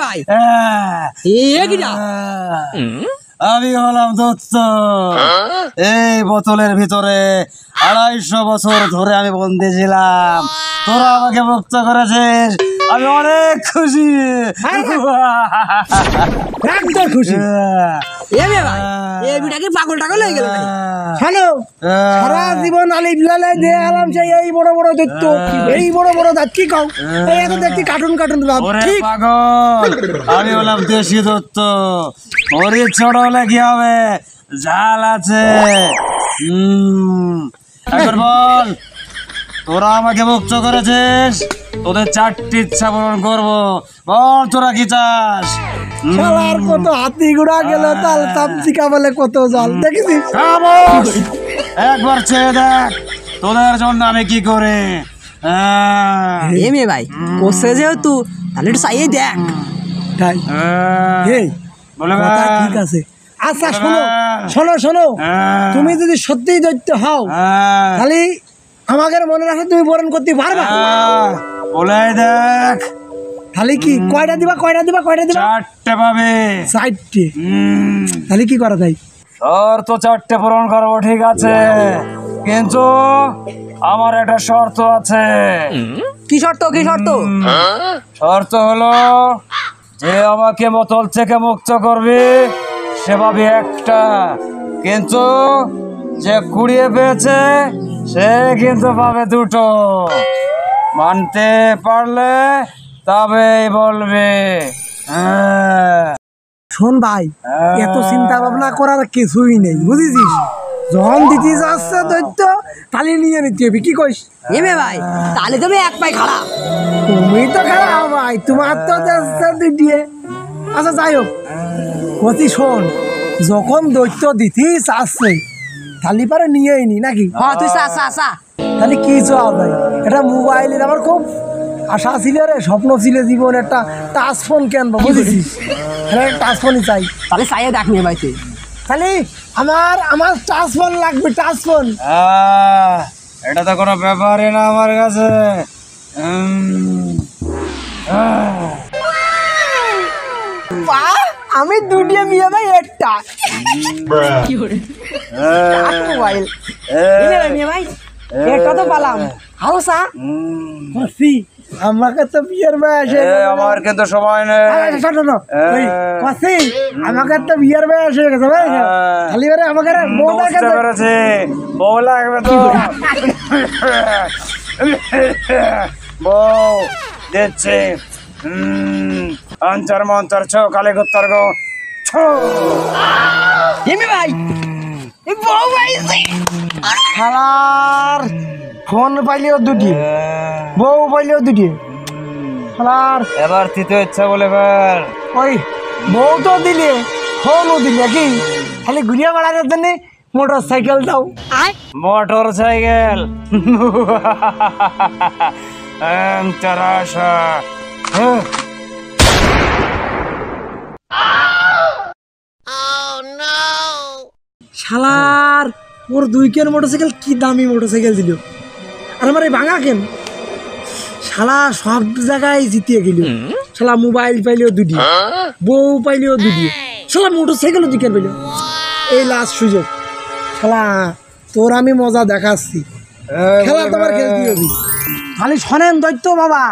ভাই আমি হলাম দত্ত। এই বোতলের ভিতরে 250 বছর ধরে আমি বন্দী ছিলাম, তোরা আমাকে মুক্ত করেছিস, আমি অনেক খুশি। একদম খুশি। পাগল টাগল হয়ে গেল। শোনো, সারা জীবন আলিফ লালাই দিয়ে এলাম সেই এই বড় বড় দৈত্য, এই বড় বড় দাঁত কি কও, এই এত দেখি কার্টুন কার্টুন ভাব। ঠিক পাগল, আমি হলাম দেশি দত্ত। মরিচ ছোট হলে কি হবে, ঝাল আছে। এখন বল, তোরা আমাকে মুক্ত করেছিস, তোদের 4টি ইচ্ছা পূরণ করবো। বল তোরা কি চাস? শালার কত হাতি ঘোড়া গেল, তাল তামচিকা বলে কত জাল দেখেছিস? একবার চেয়ে দেখ তোদের জন্য আমি কি করে। ভাই কোসে যেহেতু তাহলে একটু চাইয়ে দেখ। তাই ঠিক আছে। আচ্ছা শোনো শোনো শোনো, তুমি যদি সত্যিই দৈত্য হও তাহলে আমাদের মনে রাখো তুমি বরণ করতে পারবা। বলে দেখ তাহলে কি কয়টা দিবা, কয়টা দিবা, কয়টা দিবা? 4টে পাবে। 4টে? তাহলে কি করা যায়? তোর তো 4টে পূরণ করবো, ঠিক আছে, কিন্তু আমার একটা শর্ত আছে। কি শর্ত? কি শর্ত? শর্ত হলো যে আমাকে বোতল থেকে মুক্ত করবি সে পাবি 1টা, কিন্তু যে কুড়িয়ে পেয়েছে সে কিন্তু পাবে 2টো। মানতে পারলে তবেই বলবে। শোন ভাই, এত চিন্তা ভাবনা করার কিছুই নেই, বুঝেছিস? যখন দিতে যাচ্ছে দৈত্য তাহলে নিয়ে নিতে হবে। কি কইস? ভাই তাহলে তুমি এক পায়ে খাড়া। তুমি তো খারাপ ভাই, তোমার তো দিয়ে। আচ্ছা যাই হোক, কতি শোন, যখন দৈত্য দিতেই চাচ্ছে তাহলে পারে নিয়েই নি নাকি? তুই তাহলে কি চাও ভাই? এটা মোবাইলের আমার খুব আশা ছিল রে, স্বপ্ন ছিল জীবন একটা টাচ ফোন কেনবো, বুঝেছিস? টাচ ফোনই চাই। তাহলে চাইয়ে দেখ নিয়ে ভাই। তাহলে আমার টাচ ফোন লাগবে, টাচ ফোন। এটা তো কোনো ব্যাপারই না আমার কাছে। আমি 2টি নিয়ে ভাই, একটা মোবাইল ভাই, একটা তো পালাম। হালো সা আমাকে তো বিয়ের বয়স, আমার কিন্তু সময় নেই। আমাকে তো বিয়ের বয়স হয়ে গেছে ভাই। খালি বারে আমাকে বউ লাগবে তো। বউ দিচ্ছে। অন্তর মন্তর ছো কালে গোত্তর গো ছো। ভাই বউ পাইছি। খালার ফোন পাইলেও 2টি, বউ পাইলেও 2টি। খালার এবার তৃতীয় ইচ্ছা বলে ফেল। ওই বউ তো দিলে, ফোনও দিলে, কি খালি ঘুরিয়ে বেড়ানোর জন্য মোটর সাইকেল দাও। মোটর সাইকেল শালার ওর 2 মোটর সাইকেল, কি দামি মোটর সাইকেল দিল। আর আমার এই ভাঙা কেন? শালা সব জায়গায় জিতিয়ে গেল। শালা মোবাইল পাইলেও 2টি, বউ পাইলেও 2টি, শালা মোটর সাইকেলও 2 পাইল। এই লাস্ট সুযোগ, শালা তোর আমি মজা দেখাচ্ছি। খেলা তোমার খেলতে হবে। খালি শোনেন দৈত্য বাবা,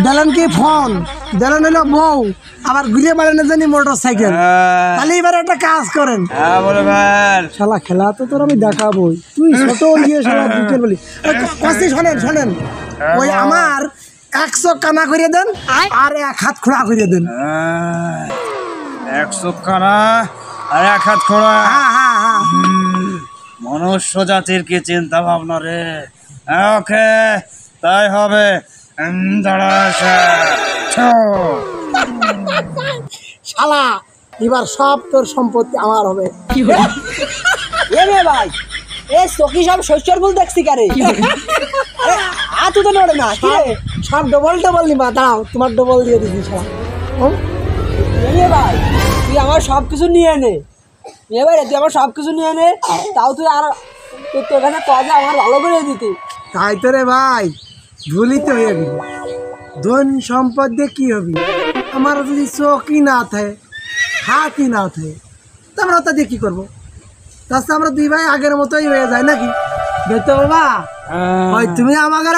দিলেন কি ফোন, দিলেন হলো বউ, আবার ঘুরিয়ে বেড়ানো জানি মোটর সাইকেল। তাহলে এবার একটা কাজ করেন, শালা খেলা তো তোর আমি দেখাবোই। তুই ছোট ইয়ে শালা বিকেল বলি কাছে। শোনেন শোনেন, ওই আমার 100 কানা করিয়ে দেন আর 1 হাত খোড়া করিয়ে দেন। 100 কানা আর 1 হাত খোড়া। মনুষ্য জাতির কি চিন্তা ভাবনা রে। ওকে তাই হবে। শালা এবার সব তোর সম্পত্তি আমার হবে। ভাই এই চকি সব শস্যর ফুল দেখছি কারে। হাত তো নড়ে না, সব ডবল ডবল নিবা। দাঁড়াও, তোমার ডবল দিয়ে দিচ্ছি। শালা ভাই তুই আমার সব কিছু নিয়ে নে। ভাই তুই আমার সব কিছু নিয়ে নে, তাও তুই আর তোর কাছে কজা আমার ভালো করে দিতে। তাই তো রে ভাই, ভুলই তো হয়ে গেল। ধন সম্পদ দিয়ে কি হবে? আমার যদি চোখই না থাকে, হাতই না থাকে, তা আমরা ওটা দিয়ে কি করবো? তাছাড়া আমরা দুই ভাই আগের মতোই হয়ে যায় নাকি? দেখতে বাবা, ওই তুমি আমাকে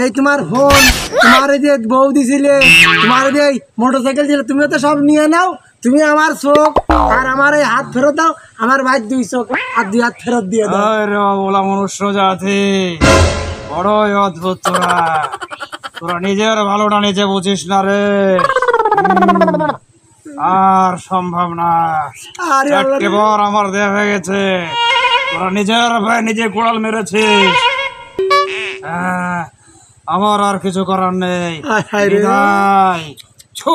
এই তোমার ফোন, তোমার এই যে বউ দিছিলে, তোমার এই যে মোটর সাইকেল ছিল, তুমিও তো সব নিয়ে নাও। তুমি আমার চোখ আর আমার এই হাত ফেরত দাও, আমার ভাই 2 চোখ আর 2 হাত ফেরত দিয়ে দাও। আরে বাবুলা মনুষ্য জাতি, বড়ই অদ্ভুত তোরা। তোরা নিজের ভালোটা নিজে বুঝিস না রে। আর সম্ভব না, আরে আল্লাহ রে। একেবার আমার দেয়া হয়ে গেছে। তোরা নিজের ভাই নিজে কোড়াল মেরেছিস। আমার আর কিছু করার নেই। হায় হায় রে। বিদায়। ছু।